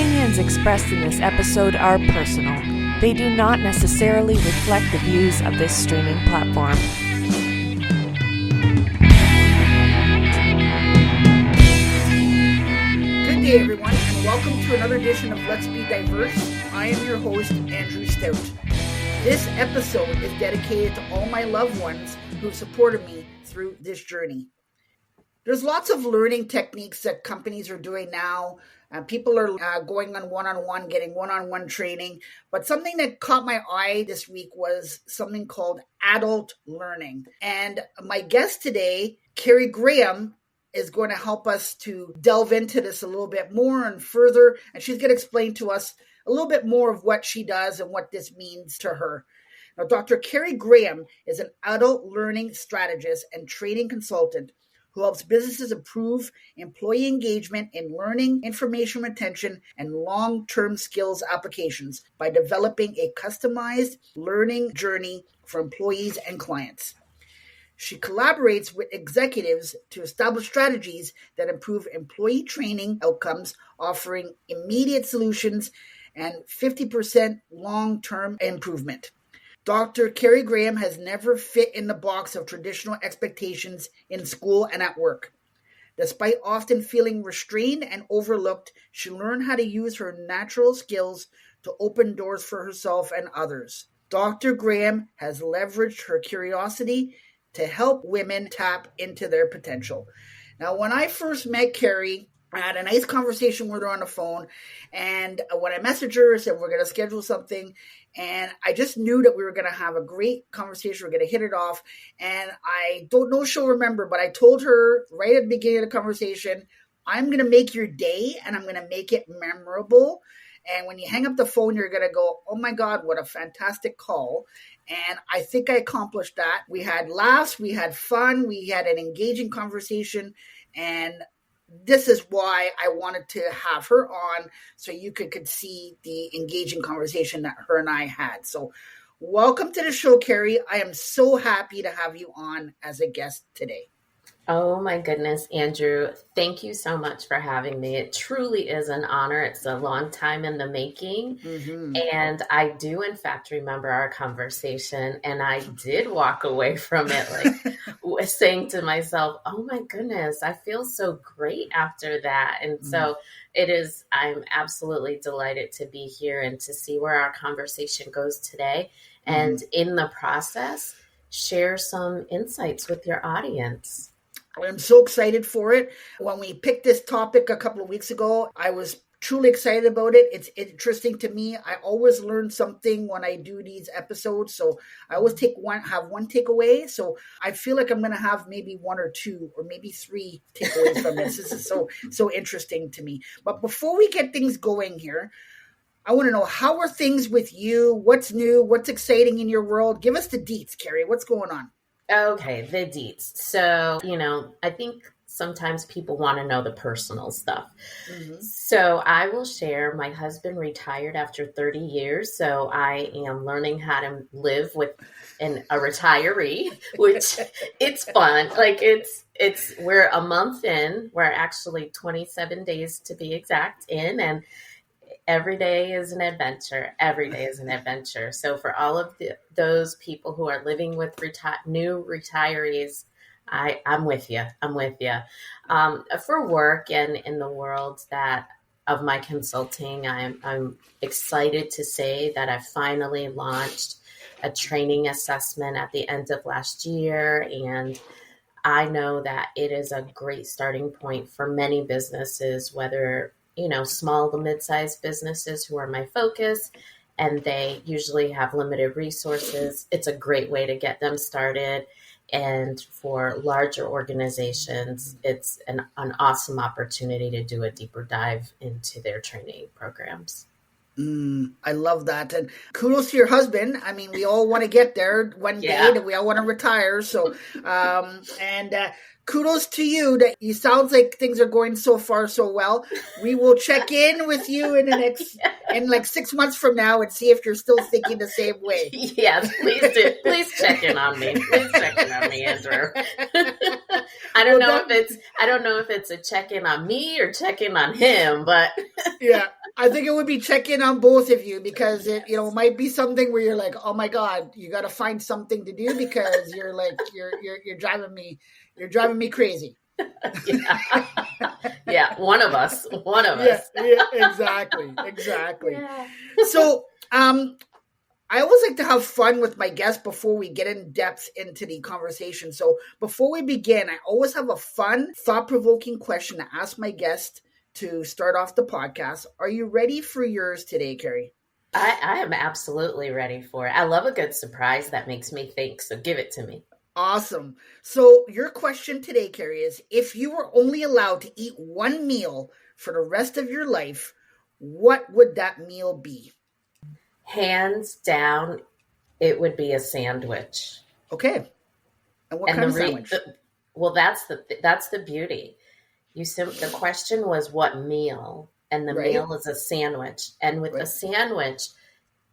opinions expressed in this episode are personal. They do not necessarily reflect the views of this streaming platform. Good day, everyone, and welcome to another edition of Let's Be Diverse. I am your host, Andrew Stout. This episode is dedicated to all my loved ones who have supported me through this journey. There's lots of learning techniques that companies are doing now. People are going on one-on-one, getting one-on-one training. But something that caught my eye this week was something called adult learning. And my guest today, Carrie Graham, is going to help us to delve into this a little bit more and further. And she's going to explain to us a little bit more of what she does and what this means to her. Now, Dr. Carrie Graham is an adult learning strategist and training consultant who helps businesses improve employee engagement in learning, information retention, and long-term skills applications by developing a customized learning journey for employees and clients. She collaborates with executives to establish strategies that improve employee training outcomes, offering immediate solutions and 50% long-term improvement. Dr. Carrie Graham has never fit in the box of traditional expectations in school and at work. Despite often feeling restrained and overlooked, she learned how to use her natural skills to open doors for herself and others. Dr. Graham has leveraged her curiosity to help women tap into their potential. Now, when I first met Carrie, I had a nice conversation with her on the phone, and when I messaged her, I said, we're going to schedule something, and I just knew that we were going to have a great conversation. We're going to hit it off, and I don't know if she'll remember, but I told her right at the beginning of the conversation, I'm going to make your day, and I'm going to make it memorable, and when you hang up the phone, you're going to go, oh my God, what a fantastic call. And I think I accomplished that. We had laughs, we had fun, we had an engaging conversation, and this is why I wanted to have her on so you could see the engaging conversation that her and I had. So welcome to the show, Carrie. I am so happy to have you on as a guest today. Oh my goodness, Andrew. Thank you so much for having me. It truly is an honor. It's a long time in the making. Mm-hmm. And I do, in fact, remember our conversation. And I did walk away from it like saying to myself, oh my goodness, I feel so great after that. And so I'm absolutely delighted to be here and to see where our conversation goes today. And in the process, share some insights with your audience. I'm so excited for it. When we picked this topic a couple of weeks ago, I was truly excited about it. It's interesting to me. I always learn something when I do these episodes. So I always have one takeaway. So I feel like I'm going to have maybe one or two or maybe three takeaways from this. This is so interesting to me. But before we get things going here, I want to know, how are things with you? What's new? What's exciting in your world? Give us the deets, Carrie. What's going on? Okay, the deets. So, I think sometimes people want to know the personal stuff. Mm-hmm. So I will share, my husband retired after 30 years. So I am learning how to live with a retiree, which it's fun. Like we're a month in, we're actually 27 days to be exact in, and every day is an adventure. Every day is an adventure. So for all of those people who are living with new retirees, I'm with you. I'm with you. For work and in the world of my consulting, I'm excited to say that I finally launched a training assessment at the end of last year. And I know that it is a great starting point for many businesses, whether small to mid-sized businesses who are my focus, and they usually have limited resources. It's a great way to get them started. And for larger organizations, it's an awesome opportunity to do a deeper dive into their training programs. I love that. And kudos to your husband. I mean, we all want to get there one day, and we all want to retire. So, kudos to you that you sounds like things are going so far so well. We will check in with you in like 6 months from now and see if you're still thinking the same way. Yes, please do. Please check in on me. Please check in on me, Andrew. I don't know if it's a check in on me or check in on him, but yeah. I think it would be check in on both of you because it, might be something where you're like, oh my God, you got to find something to do because you're like, you're driving me crazy. Yeah. One of us. Yeah, exactly. Yeah. So, I always like to have fun with my guests before we get in depth into the conversation. So before we begin, I always have a fun, thought-provoking question to ask my guest to start off the podcast. Are you ready for yours today, Carrie? I am absolutely ready for it. I love a good surprise that makes me think, so give it to me. Awesome. So your question today, Carrie, is if you were only allowed to eat one meal for the rest of your life, what would that meal be? Hands down, it would be a sandwich. Okay. And what kind of sandwich? That's the beauty. The question was what meal, and the meal is a sandwich. And with a sandwich,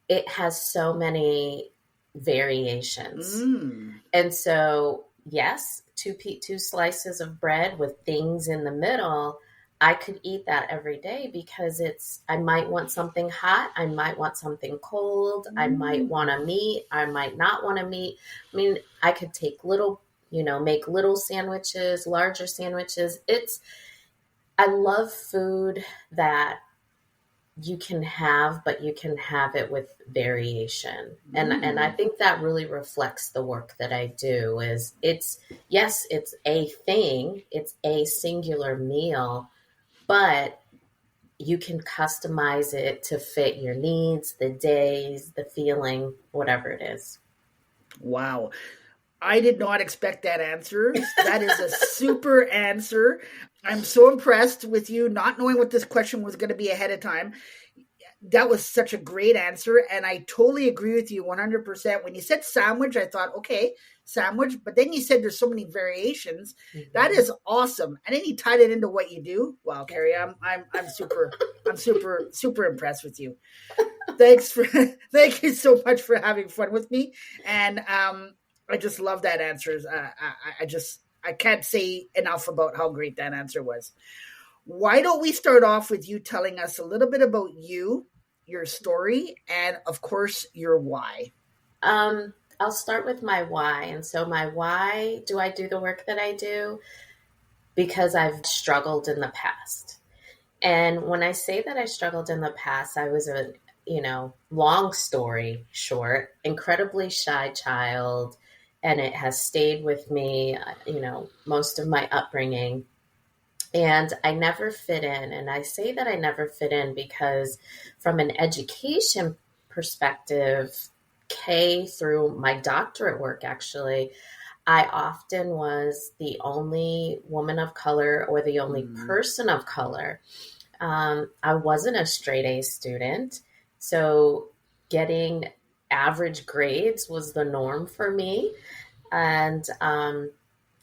it has so many variations. And so, yes, two slices of bread with things in the middle. I could eat that every day because I might want something hot. I might want something cold. I might want a meat. I might not want a meat. I mean, I could take make little sandwiches, larger sandwiches. I love food that you can have, but you can have it with variation. And I think that really reflects the work that I do it's a thing. It's a singular meal, but you can customize it to fit your needs, the days, the feeling, whatever it is. Wow. I did not expect that answer. That is a super answer. I'm so impressed with you not knowing what this question was going to be ahead of time. That was such a great answer. And I totally agree with you 100%. When you said sandwich, I thought, okay, sandwich. But then you said there's so many variations. Mm-hmm. That is awesome. And then you tied it into what you do. Wow, Carrie, I'm super impressed with you. Thank you so much for having fun with me. And I just love that answer. I can't say enough about how great that answer was. Why don't we start off with you telling us a little bit about you, your story, and of course, your why? I'll start with my why. And so my why, do I do the work that I do? Because I've struggled in the past. And when I say that I struggled in the past, I was long story short, incredibly shy child. And it has stayed with me, most of my upbringing. And I never fit in. And I say that I never fit in because from an education perspective, K through my doctorate work, actually, I often was the only woman of color or the only person of color. I wasn't a straight A student. So getting average grades was the norm for me. And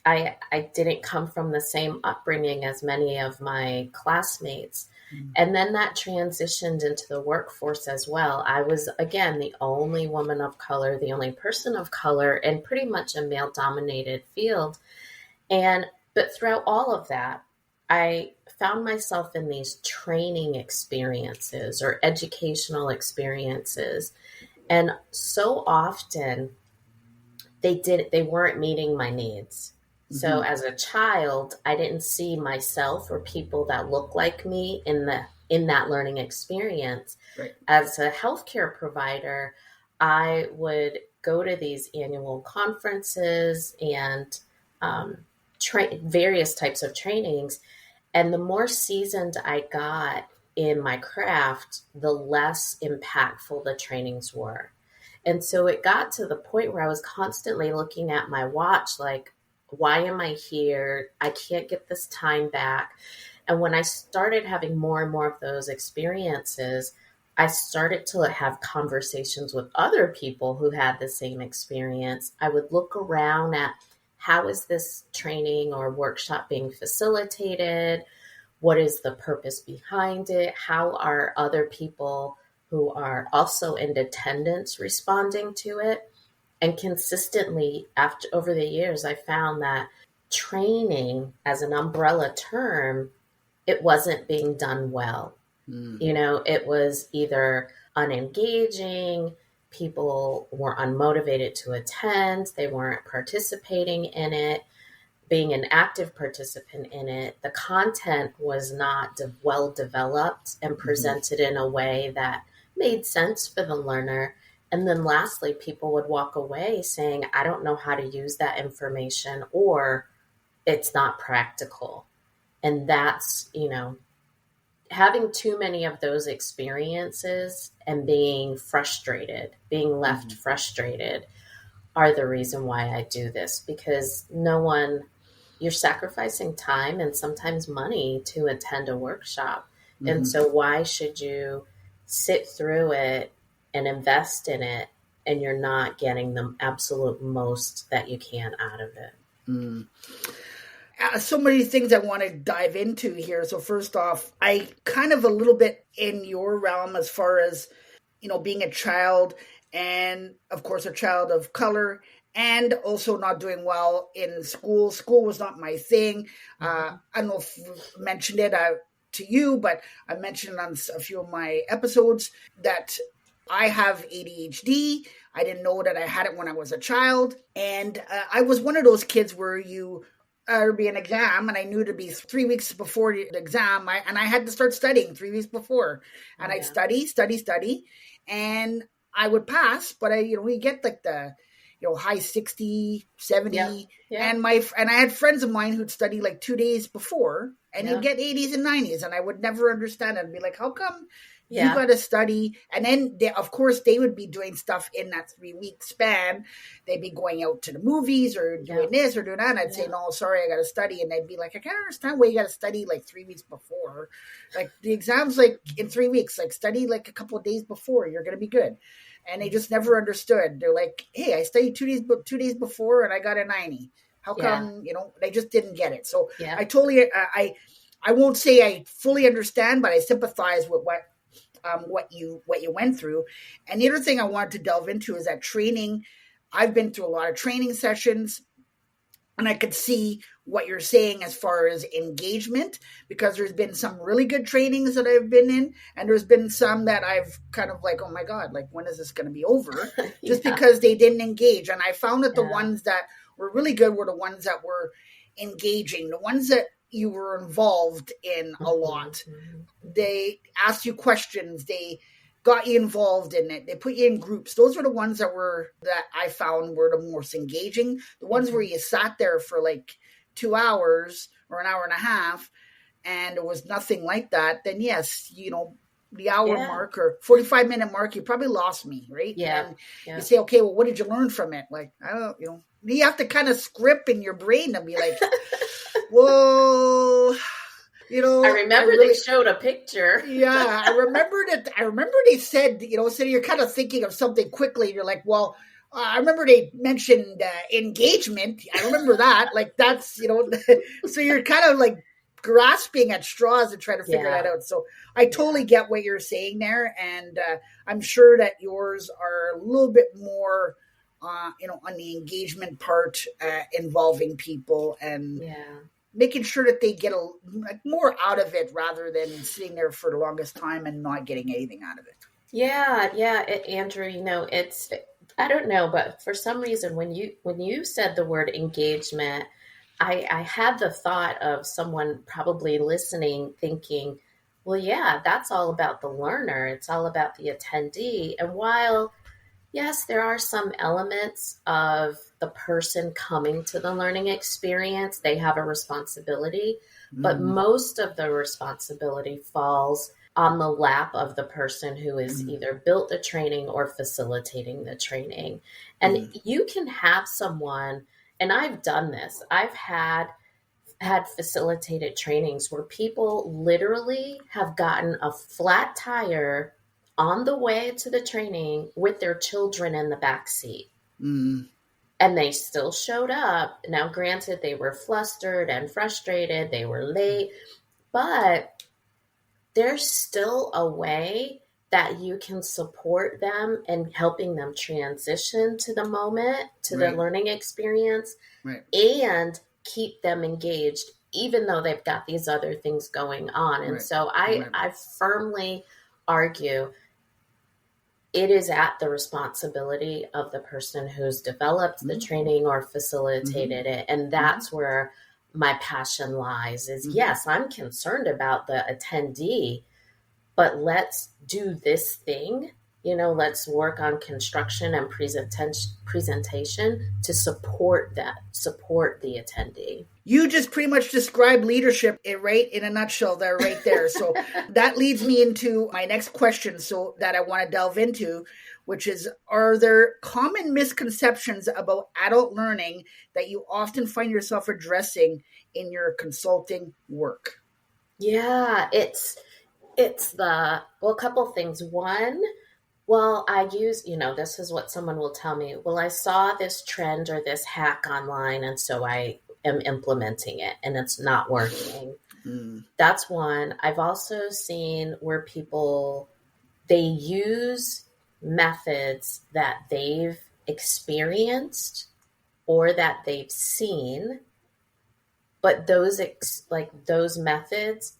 I didn't come from the same upbringing as many of my classmates. And then that transitioned into the workforce as well. I was, again, the only woman of color, the only person of color in pretty much a male-dominated field. But throughout all of that, I found myself in these training experiences or educational experiences. And so often they weren't meeting my needs. So as a child, I didn't see myself or people that look like me in that learning experience. Right. As a healthcare provider, I would go to these annual conferences and various types of trainings. And the more seasoned I got in my craft, the less impactful the trainings were. And so it got to the point where I was constantly looking at my watch like, why am I here? I can't get this time back. And when I started having more and more of those experiences, I started to have conversations with other people who had the same experience. I would look around at how is this training or workshop being facilitated? What is the purpose behind it? How are other people who are also in attendance responding to it? And consistently, over the years, I found that training as an umbrella term, it wasn't being done well. It was either unengaging, people were unmotivated to attend, they weren't participating in it, being an active participant in it. The content was not well developed and presented in a way that made sense for the learner. And then lastly, people would walk away saying, I don't know how to use that information, or it's not practical. And that's, having too many of those experiences and being left frustrated are the reason why I do this, because you're sacrificing time and sometimes money to attend a workshop. And so why should you sit through it and invest in it and you're not getting the absolute most that you can out of it? So many things I want to dive into here. So first off, I kind of a little bit in your realm as far as, being a child, and of course a child of color, and also not doing well in school. School was not my thing. I don't know if I mentioned it to you, but I mentioned on a few of my episodes that I have ADHD. I didn't know that I had it when I was a child. And I was one of those kids where there'd be an exam, and I knew to be 3 weeks before the exam, and I had to start studying 3 weeks before. And I'd study, and I would pass, but you get like the high 60, 70. Yeah. And I had friends of mine who'd study like 2 days before, and you'd get 80s and 90s, and I would never understand it. I'd be like, how come you got to study? And then of course they would be doing stuff in that 3 week span. They'd be going out to the movies or doing this or doing that. And I'd say, no, sorry, I got to study. And they'd be like, I can't understand why you got to study like 3 weeks before. Like the exam's like in 3 weeks, like study like a couple of days before, you're going to be good. And they just never understood. They're like, hey, I studied 2 days before and I got a 90. How come, they just didn't get it. So I totally, I won't say I fully understand, but I sympathize with what you went through. And the other thing I wanted to delve into is that training. I've been through a lot of training sessions, and I could see what you're saying as far as engagement, because there's been some really good trainings that I've been in, and there's been some that I've kind of like, oh my God, like when is this going to be over? Just because they didn't engage. And I found that the ones that were really good were the ones that were engaging, the ones that you were involved in a lot. They asked you questions. They got you involved in it. They put you in groups. Those were the ones that I found were the most engaging. The ones where you sat there for like 2 hours or an hour and a half and it was nothing like that, then yes, the hour mark or 45-minute mark, you probably lost me, right? And you say, okay, well, what did you learn from it? Like, I don't know, you have to kind of script in your brain and be like, well, I remember they showed a picture. I remember they said, so you're kind of thinking of something quickly. And you're like, well, I remember they mentioned engagement. I remember that. Like that's, so you're kind of like grasping at straws and trying to figure that out. So I totally get what you're saying there. And I'm sure that yours are a little bit more, on the engagement part, involving people and making sure that they get more out of it rather than sitting there for the longest time and not getting anything out of it. Andrew, it's, I don't know, but for some reason, when you said the word engagement, I had the thought of someone probably listening thinking, well, that's all about the learner. It's all about the attendee. And while yes, there are some elements of the person coming to the learning experience. They have a responsibility, but most of the responsibility falls on the lap of the person who is either built the training or facilitating the training. And you can have someone, and I've done this, I've had facilitated trainings where people literally have gotten a flat tire on the way to the training with their children in the back seat. And they still showed up. Now, granted, they were flustered and frustrated. They were late. But there's still a way that you can support them and helping them transition to the moment, to the learning experience, and keep them engaged, even though they've got these other things going on. And so I firmly argue it is at the responsibility of the person who's developed the training or facilitated it. And that's where my passion lies is, yes, I'm concerned about the attendee, but let's do this thing. Let's work on construction and presentation to support the attendee. You just pretty much described leadership right in a nutshell there, right there. So that leads me into my next question, so that I want to delve into, which is, are there common misconceptions about adult learning that you often find yourself addressing in your consulting work? Yeah, it's a couple things. One, I use, this is what someone will tell me. Well, I saw this trend or this hack online, and so I am implementing it, and it's not working. That's one. I've also seen where people, they use methods that they've experienced or that they've seen, but those methods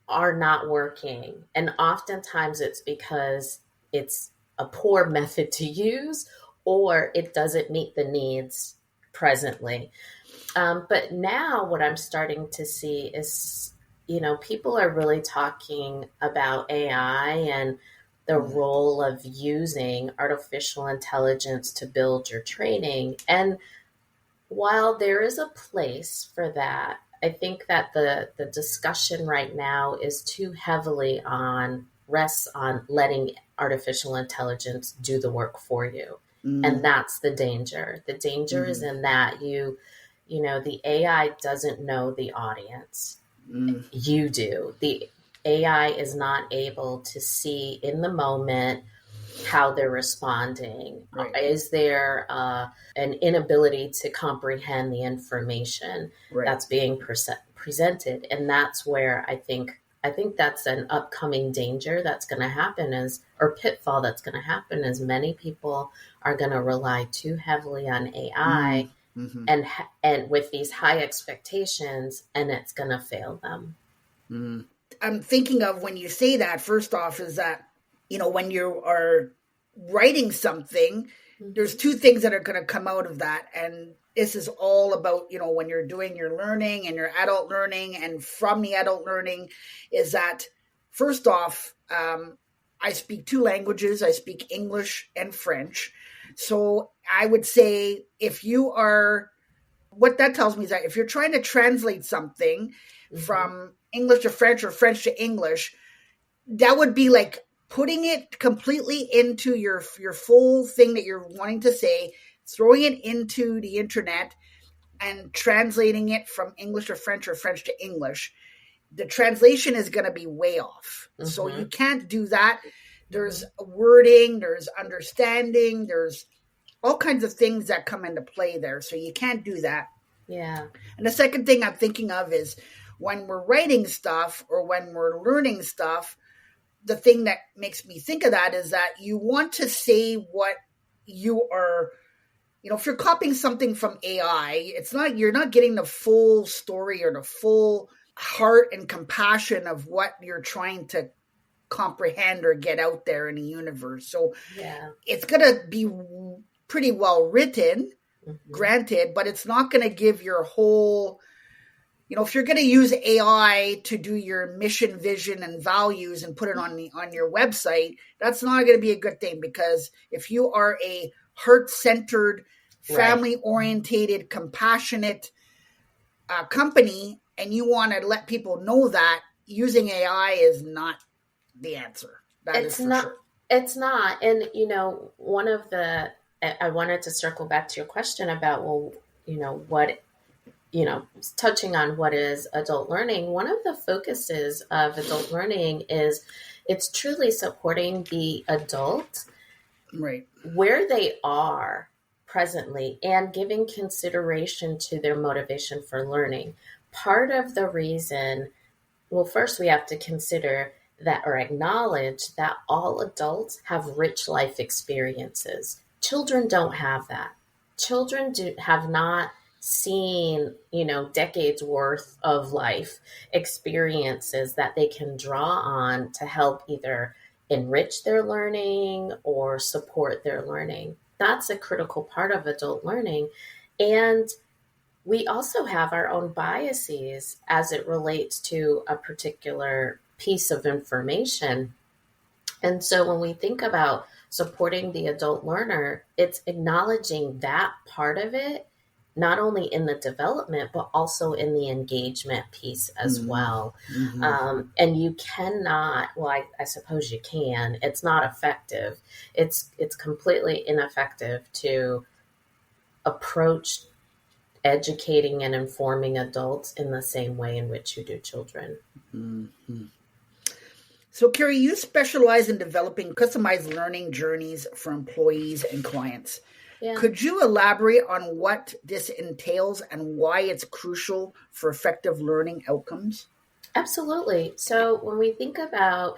are not working. And oftentimes it's because it's a poor method to use, or it doesn't meet the needs presently. But now what I'm starting to see is, people are really talking about AI and the role of using artificial intelligence to build your training. And while there is a place for that, I think that the discussion right now is too heavily rests on letting artificial intelligence do the work for you. And that's the danger. The danger is in that the AI doesn't know the audience. You do. The AI is not able to see in the moment how they're responding. Right. Is there an inability to comprehend the information that's being presented? And that's where I think that's an upcoming danger that's going to happen or pitfall that's going to happen, as many people are going to rely too heavily on AI and with these high expectations, and it's going to fail them. I'm thinking of, when you say that, first off, is that, when you are writing something, there's two things that are going to come out of that. And this is all about, when you're doing your learning and your adult learning, and from the adult learning, is that, first off, I speak two languages. I speak English and French. So I would say, what that tells me is that if you're trying to translate something from English to French or French to English, that would be like putting it completely into your full thing that you're wanting to say, throwing it into the internet and translating it from English to French or French to English. The translation is going to be way off. So you can't do that. There's wording, there's understanding, there's all kinds of things that come into play there. So you can't do that. Yeah. And the second thing I'm thinking of is, when we're writing stuff or when we're learning stuff, the thing that makes me think of that is that you want to say what you are, if you're copying something from AI, you're not getting the full story or the full heart and compassion of what you're trying to comprehend or get out there in the universe. So it's going to be pretty well written, granted, but it's not going to give your whole, if you're going to use AI to do your mission, vision, and values and put it on your website, that's not going to be a good thing, because if you are a heart-centered, family-orientated, compassionate company, and you want to let people know that, using AI is not the answer. It's not. It's not. And, I wanted to circle back to your question about, touching on what is adult learning. One of the focuses of adult learning is it's truly supporting the adult where they are presently and giving consideration to their motivation for learning. Part of the reason, first we have to consider that, or acknowledge that, all adults have rich life experiences. Children don't have that. Children have not seen, decades worth of life experiences that they can draw on to help either enrich their learning or support their learning. That's a critical part of adult learning. And we also have our own biases as it relates to a particular piece of information. And so when we think about supporting the adult learner, it's acknowledging that part of it, not only in the development, but also in the engagement piece as well. And you cannot, well, I suppose you can, it's not effective. It's completely ineffective to approach educating and informing adults in the same way in which you do children. So, Carrie, you specialize in developing customized learning journeys for employees and clients. Yeah. Could you elaborate on what this entails and why it's crucial for effective learning outcomes? Absolutely. So when we think about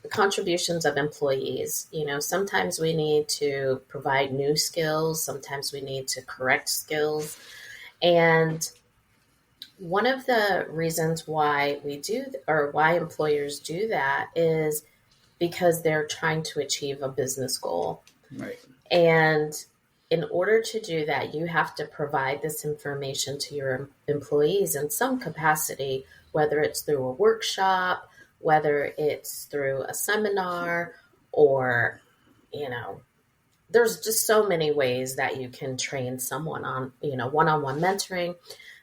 the contributions of employees, sometimes we need to provide new skills, sometimes we need to correct skills. And one of the reasons why we do, or why employers do that, is because they're trying to achieve a business goal. Right. And in order to do that, you have to provide this information to your employees in some capacity, whether it's through a workshop, whether it's through a seminar, or, there's just so many ways that you can train someone on, one-on-one mentoring.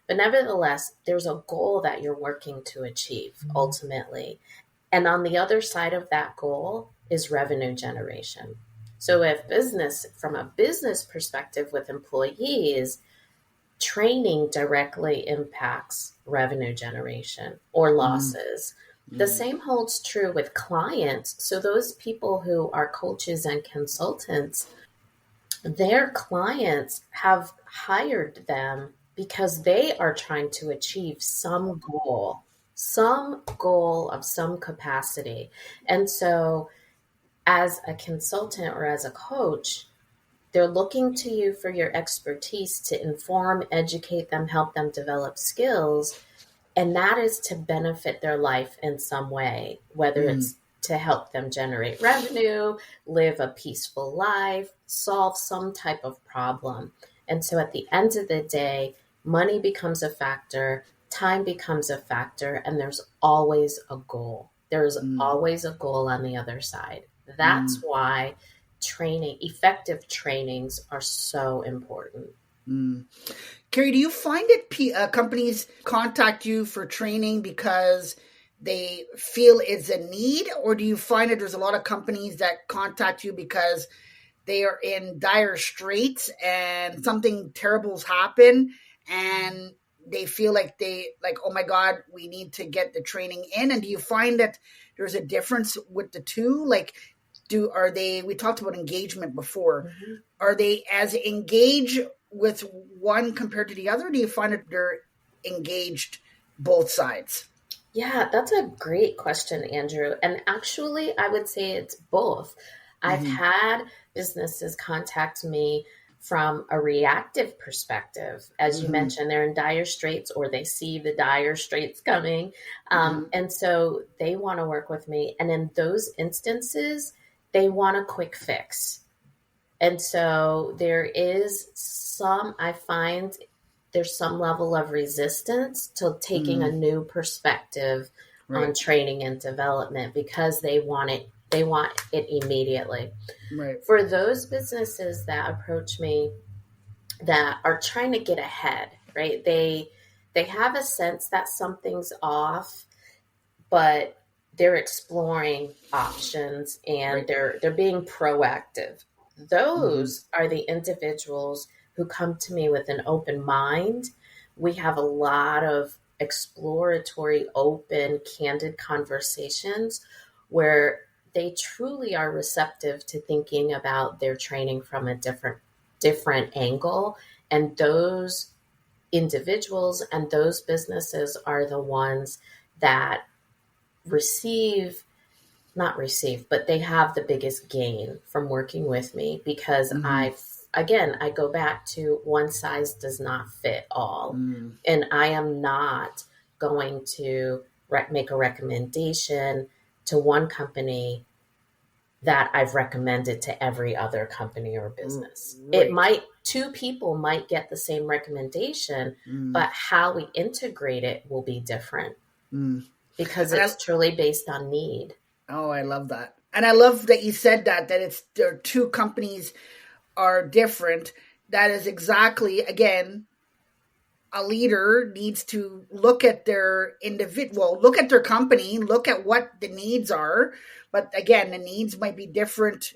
But nevertheless, there's a goal that you're working to achieve ultimately. And on the other side of that goal is revenue generation. So if from a business perspective with employees, training directly impacts revenue generation or losses. The same holds true with clients. So those people who are coaches and consultants, their clients have hired them because they are trying to achieve some goal of some capacity. And so as a consultant or as a coach, they're looking to you for your expertise to inform, educate them, help them develop skills. And that is to benefit their life in some way, whether it's to help them generate revenue, live a peaceful life, solve some type of problem. And so at the end of the day, money becomes a factor, time becomes a factor, and there's always a goal. There's always a goal on the other side. That's why effective trainings are so important. Carrie, do you find that companies contact you for training because they feel it's a need, or do you find that there's a lot of companies that contact you because they are in dire straits and something terrible's happened and they feel like oh my God, we need to get the training in? And do you find that there's a difference with the two? We talked about engagement before. Are they as engaged with one compared to the other? Do you find that they're engaged both sides? Yeah, that's a great question, Andrew. And actually, I would say it's both. I've had businesses contact me from a reactive perspective. As you mentioned, they're in dire straits, or they see the dire straits coming. And so they want to work with me. And in those instances, they want a quick fix. And so I find there's some level of resistance to taking a new perspective on training and development because they want it immediately. Right. For those businesses that approach me that are trying to get ahead, right? They have a sense that something's off, but they're exploring options and they're being proactive. Those are the individuals who come to me with an open mind. We have a lot of exploratory, open, candid conversations where they truly are receptive to thinking about their training from a different angle. And those individuals and those businesses are the ones that but they have the biggest gain from working with me because again, I go back to one size does not fit all. And I am not going to make a recommendation to one company that I've recommended to every other company or business. Right. Two people might get the same recommendation, but how we integrate it will be different because it's truly based on need. Oh, I love that. And I love that you said that their two companies are different. That is exactly, again, a leader needs to look at their look at their company, look at what the needs are. But again, the needs might be different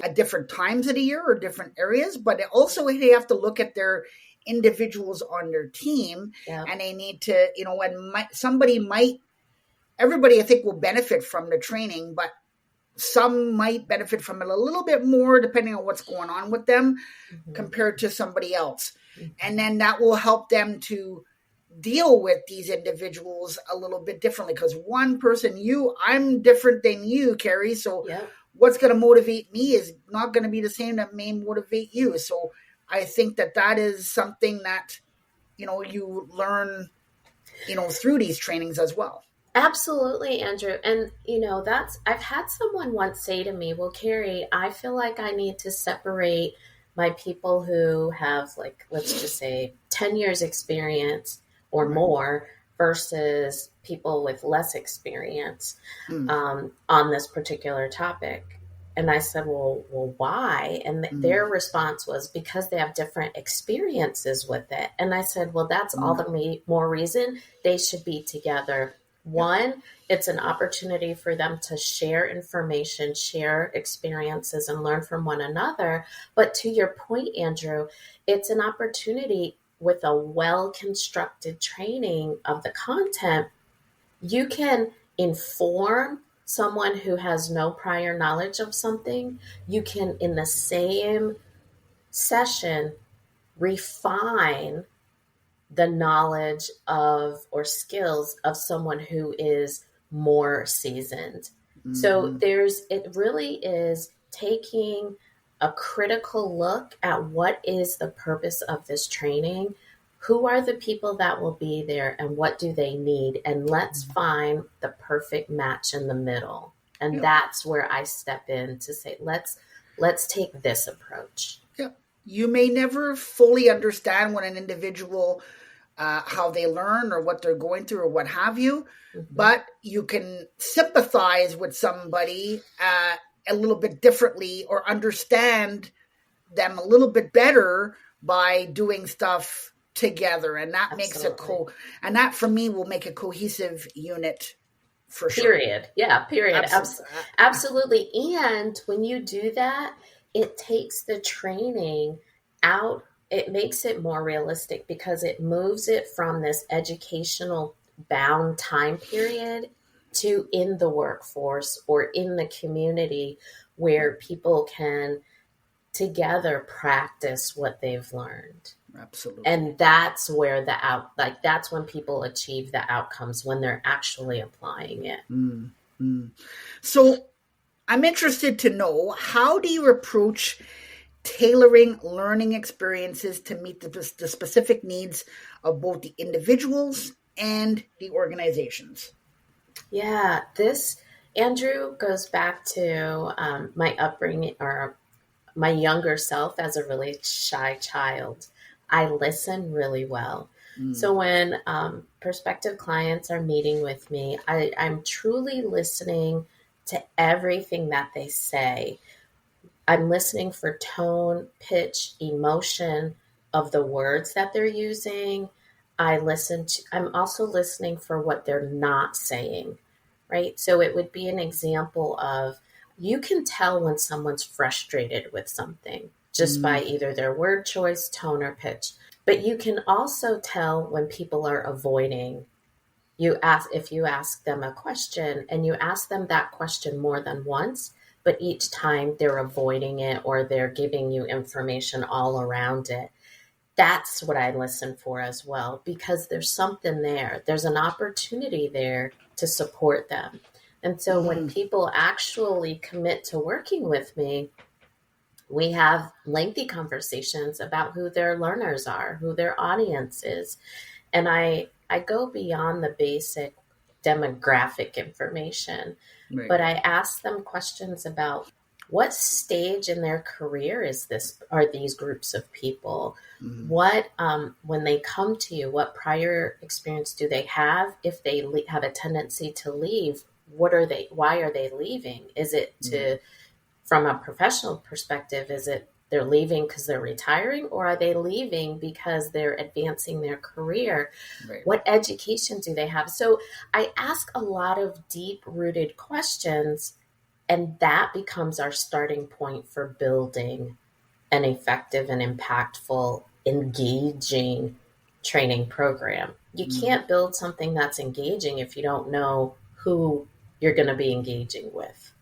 at different times of the year or different areas, but also they have to look at their individuals on their team. Yep. And they need to, everybody I think will benefit from the training, but some might benefit from it a little bit more depending on what's going on with them compared to somebody else. And then that will help them to deal with these individuals a little bit differently, because one person, I'm different than you, Carrie. So what's going to motivate me is not going to be the same that may motivate you. So I think that is something that, you learn, through these trainings as well. Absolutely, Andrew. And, I've had someone once say to me, well, Carrie, I feel like I need to separate my people who have, let's just say 10 years experience or more versus people with less experience on this particular topic. And I said, well, why? And their response was because they have different experiences with it. And I said, well, that's all the more reason they should be together. One, it's an opportunity for them to share information, share experiences, and learn from one another. But to your point, Andrew, it's an opportunity with a well-constructed training of the content. You can inform someone who has no prior knowledge of something. You can, in the same session, refine the knowledge of or skills of someone who is more seasoned. So it really is taking a critical look at what is the purpose of this training, who are the people that will be there, and what do they need, and let's find the perfect match in the middle. And that's where I step in to say, let's take this approach. You may never fully understand when an individual, how they learn or what they're going through or what have you, but you can sympathize with somebody a little bit differently or understand them a little bit better by doing stuff together. And that makes and that for me will make a cohesive unit for sure. Period. Yeah, period. Absolutely. And when you do that, it takes the training out. It makes it more realistic because it moves it from this educational bound time period to in the workforce or in the community where people can together practice what they've learned. Absolutely. And that's where that's when people achieve the outcomes, when they're actually applying it. So I'm interested to know, how do you approach tailoring learning experiences to meet the specific needs of both the individuals and the organizations? Yeah, this, Andrew, goes back to my upbringing or my younger self as a really shy child. I listen really well. So when prospective clients are meeting with me, I'm truly listening to everything that they say. I'm listening for tone, pitch, emotion of the words that they're using. I'm also listening for what they're not saying, right? So it would be an example of, you can tell when someone's frustrated with something just by either their word choice, tone, or pitch. But you can also tell when people are avoiding. If you ask them a question and you ask them that question more than once, but each time they're avoiding it or they're giving you information all around it, that's what I listen for as well, because there's something there. There's an opportunity there to support them. And so when people actually commit to working with me, We have lengthy conversations about who their learners are, who their audience is. And I go beyond the basic demographic information, Right. but I ask them questions about what stage in their career are these groups of people? Mm-hmm. What, when they come to you, what prior experience do they have? If they have a tendency to leave, why are they leaving? Is it from a professional perspective, is it they're leaving because they're retiring, or are they leaving because they're advancing their career? Right. What education do they have? So I ask a lot of deep-rooted questions, and that becomes our starting point for building an effective and impactful, engaging training program. You can't build something that's engaging if you don't know who you're going to be engaging with.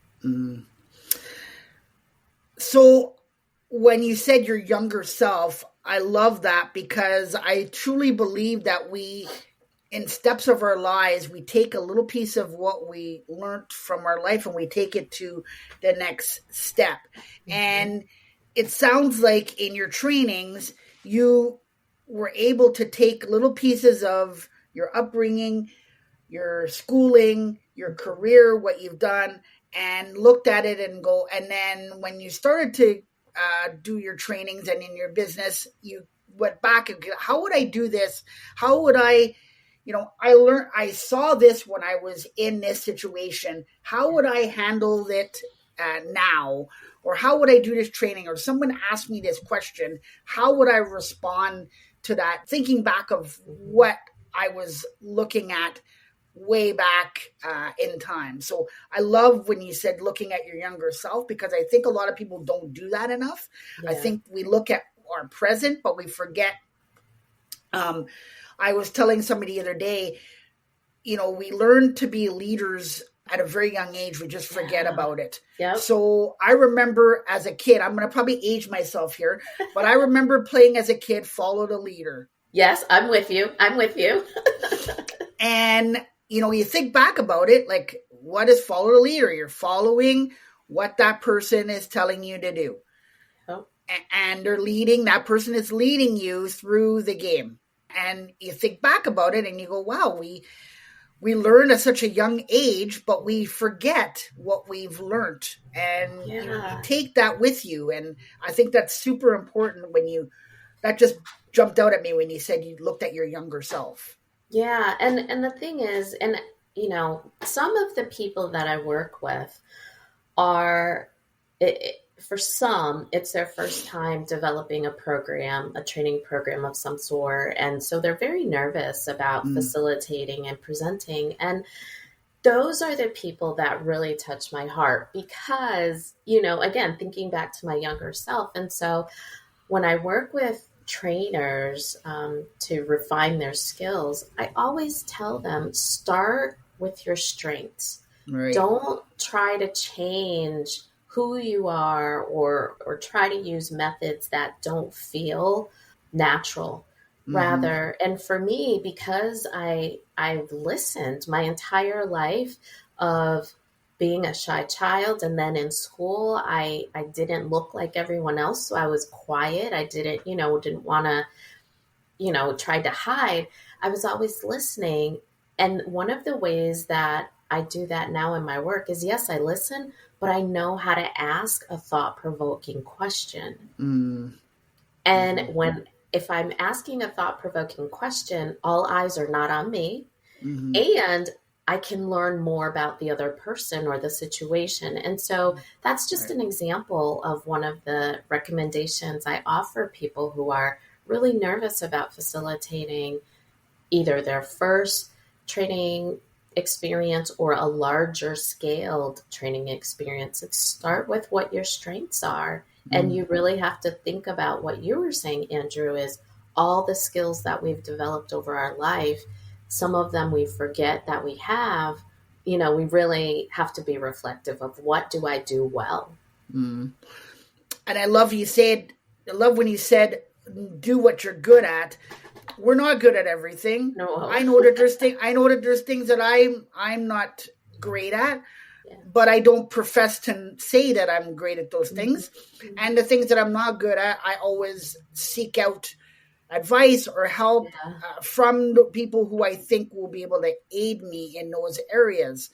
So when you said your younger self, I love that, because I truly believe that we, in steps of our lives, we take a little piece of what we learned from our life and we take it to the next step. Mm-hmm. And it sounds like in your trainings, you were able to take little pieces of your upbringing, your schooling, your career, what you've done, and looked at it and go. And then when you started to do your trainings and in your business, you went back and how would I do this? How would I, I saw this when I was in this situation. How would I handle it now? Or how would I do this training? Or someone asked me this question. How would I respond to that? Thinking back of what I was looking at way back in time. So I love when you said looking at your younger self, because I think a lot of people don't do that enough. Yeah. I think we look at our present, but we forget. I was telling somebody the other day, we learn to be leaders at a very young age. We just forget about it. Yep. So I remember as a kid, I'm going to probably age myself here, but I remember playing as a kid, follow the leader. Yes, I'm with you. And you think back about it, like, what is follow the leader? You're following what that person is telling you to do. Oh. And that person is leading you through the game. And you think back about it and you go, wow, we learn at such a young age, but we forget what we've learned. And you take that with you. And I think that's super important that just jumped out at me when you said you looked at your younger self. Yeah. And the thing is, some of the people that I work with are, for some, it's their first time developing a training program of some sort. And so they're very nervous about facilitating and presenting. And those are the people that really touch my heart because, again, thinking back to my younger self. And so when I work with trainers to refine their skills, I always tell them, start with your strengths. Right. Don't try to change who you are or try to use methods that don't feel natural. Mm-hmm. Rather, and for me, because I've listened my entire life of being a shy child, and then in school, I didn't look like everyone else, so I was quiet. I didn't want to, tried to hide. I was always listening. And one of the ways that I do that now in my work is, yes, I listen, but I know how to ask a thought-provoking question. Mm. And if I'm asking a thought-provoking question, all eyes are not on me, and I can learn more about the other person or the situation. And so that's just an example of one of the recommendations I offer people who are really nervous about facilitating either their first training experience or a larger scaled training experience. It's start with what your strengths are. And you really have to think about what you were saying, Andrew, is all the skills that we've developed over our life. Some of them we forget that we have. We really have to be reflective of what do I do well. Mm. And I love when you said, do what you're good at. We're not good at everything. No. I know that there's things that I'm not great at. but I don't profess to say that I'm great at those things. And the things that I'm not good at, I always seek out advice or help from the people who I think will be able to aid me in those areas.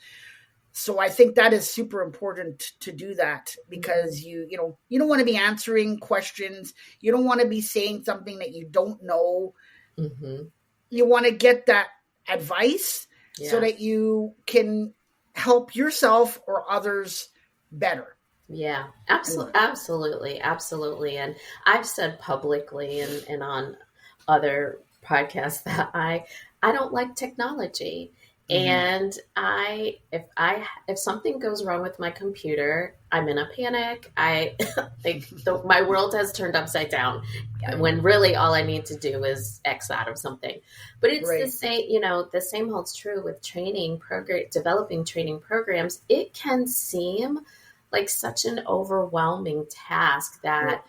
So I think that is super important to do that, because you don't want to be answering questions. You don't want to be saying something that you don't know. You want to get that advice so that you can help yourself or others better. Yeah, absolutely. And I've said publicly and on other podcasts that I don't like technology. And if something goes wrong with my computer, I'm in a panic. My world has turned upside down when really all I need to do is X out of something. But it's the same, the same holds true with developing training programs. It can seem like such an overwhelming task that,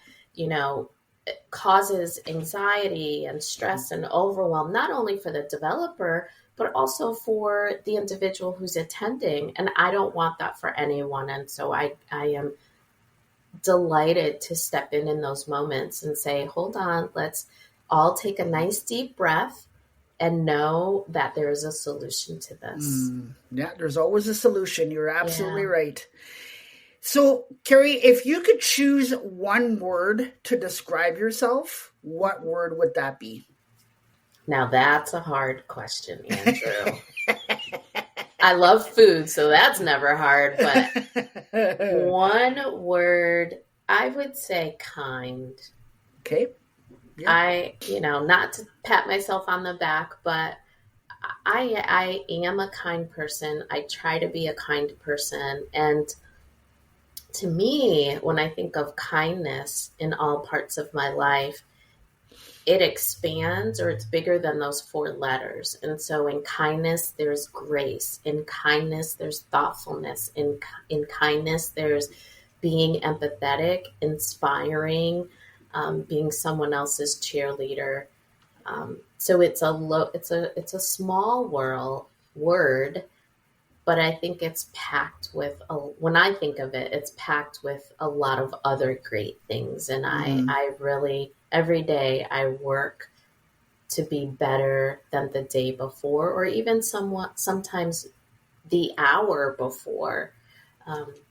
causes anxiety and stress and overwhelm, not only for the developer, but also for the individual who's attending. And I don't want that for anyone. And so I am delighted to step in those moments and say, hold on, let's all take a nice deep breath and know that there is a solution to this. Yeah, there's always a solution. You're absolutely right. So, Carrie, if you could choose one word to describe yourself, what word would that be? Now that's a hard question, Andrew. I love food, so that's never hard. But one word, I would say kind. Okay. Yeah. Not to pat myself on the back, but I am a kind person. I try to be a kind person. And to me, when I think of kindness in all parts of my life, it expands, or it's bigger than those 4 letters. And so in kindness, there's grace. In kindness, there's thoughtfulness. In kindness, there's being empathetic, inspiring, being someone else's cheerleader. So it's a small word, but I think it's packed with, when I think of it, it's packed with a lot of other great things. And I really, every day I work to be better than the day before, or even sometimes the hour before,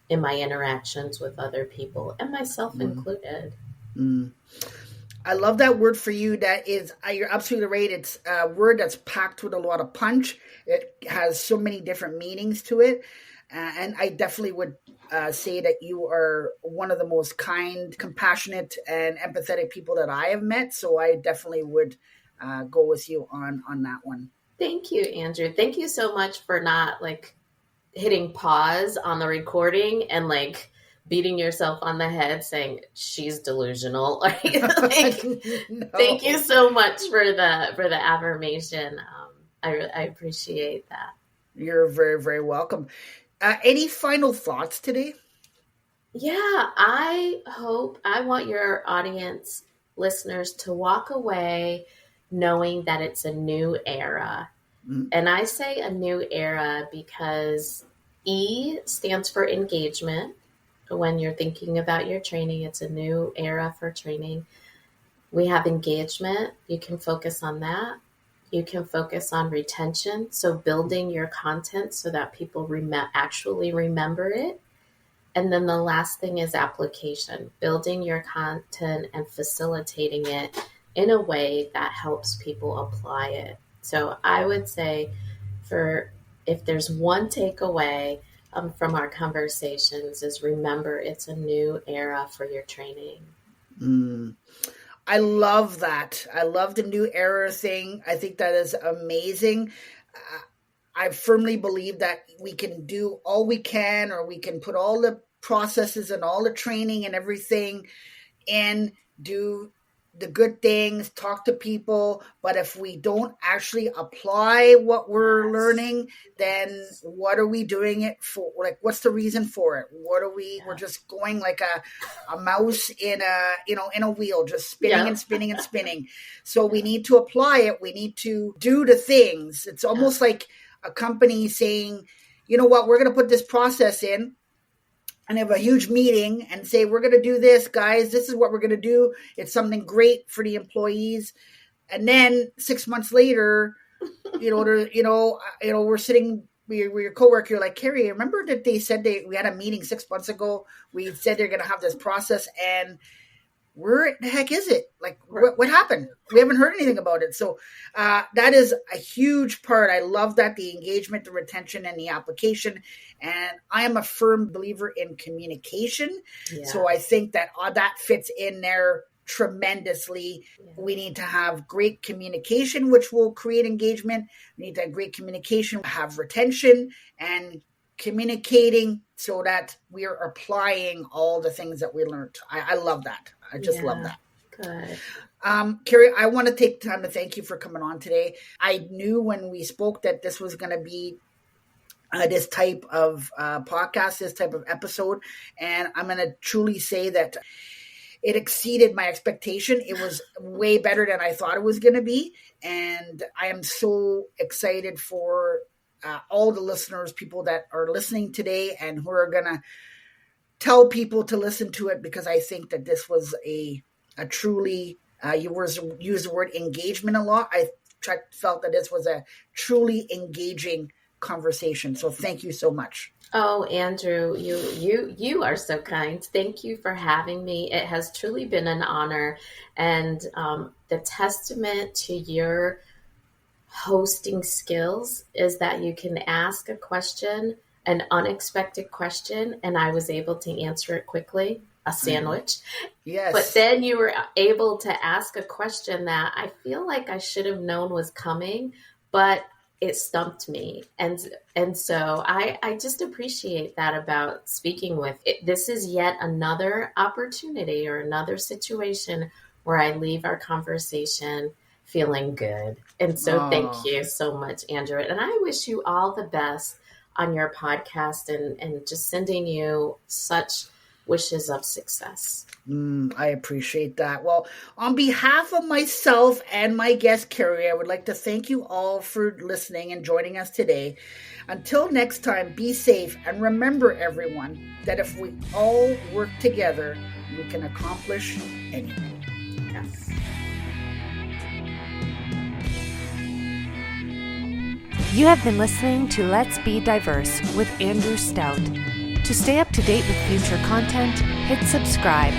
in my interactions with other people, and myself included. I love that word for you. That is, you're absolutely right. It's a word that's packed with a lot of punch. It has so many different meanings to it. And I definitely would say that you are one of the most kind, compassionate, and empathetic people that I have met. So I definitely would go with you on that one. Thank you, Andrew. Thank you so much for not hitting pause on the recording and beating yourself on the head saying she's delusional. No. Thank you so much for the affirmation. I appreciate that. You're very, very welcome. Any final thoughts today? Yeah, I want your audience listeners to walk away knowing that it's a new era. And I say a new era because E stands for engagement. When you're thinking about your training, it's a new era for training. We have engagement. You can focus on that. You can focus on retention. So building your content so that people actually remember it. And then the last thing is application, building your content and facilitating it in a way that helps people apply it. So I would say if there's one takeaway from our conversations is remember it's a new era for your training. I love that. I love the new era thing. I think that is amazing. I firmly believe that we can do all we can, or we can put all the processes and all the training and everything and do the good things, talk to people. But if we don't actually apply what we're learning, then what are we doing it for? What's the reason for it? We're just going like a mouse in a wheel, just spinning and spinning and spinning. So we need to apply it. We need to do the things. It's almost like a company saying, you know what, we're going to put this process in and have a huge meeting and say, we're going to do this, guys. This is what we're going to do. It's something great for the employees. And then 6 months later, we're sitting with your coworker. You're like, Carrie, remember that they said we had a meeting 6 months ago. We said they're going to have this process, and where the heck is it? Like, what happened? We haven't heard anything about it. So that is a huge part. I love that, the engagement, the retention, and the application. And I am a firm believer in communication. Yeah. So I think that that fits in there tremendously. Yeah. We need to have great communication, which will create engagement. We need to have great communication, have retention, and communicating so that we are applying all the things that we learned. I love that. I just love that. Good. Carrie, I want to take time to thank you for coming on today. I knew when we spoke that this was going to be this type of podcast, this type of episode. And I'm going to truly say that it exceeded my expectation. It was way better than I thought it was going to be. And I am so excited for all the listeners, people that are listening today and who are going to tell people to listen to it, because I think that this was a truly, you used the word engagement a lot. I felt that this was a truly engaging conversation. So thank you so much. Oh, Andrew, you are so kind. Thank you for having me. It has truly been an honor. And the testament to your hosting skills is that you can ask a question, an unexpected question, and I was able to answer it quickly, a sandwich. Yes. But then you were able to ask a question that I feel like I should have known was coming, but it stumped me. And so I just appreciate that about speaking with it. This is yet another opportunity or another situation where I leave our conversation feeling good. And so Thank you so much, Andrew. And I wish you all the best on your podcast and just sending you such wishes of success. I appreciate that. Well, on behalf of myself and my guest, Carrie, I would like to thank you all for listening and joining us today. Until next time, be safe. And remember, everyone, that if we all work together, we can accomplish anything. Yes. You have been listening to Let's Be Diverse with Andrew Stout. To stay up to date with future content, hit subscribe.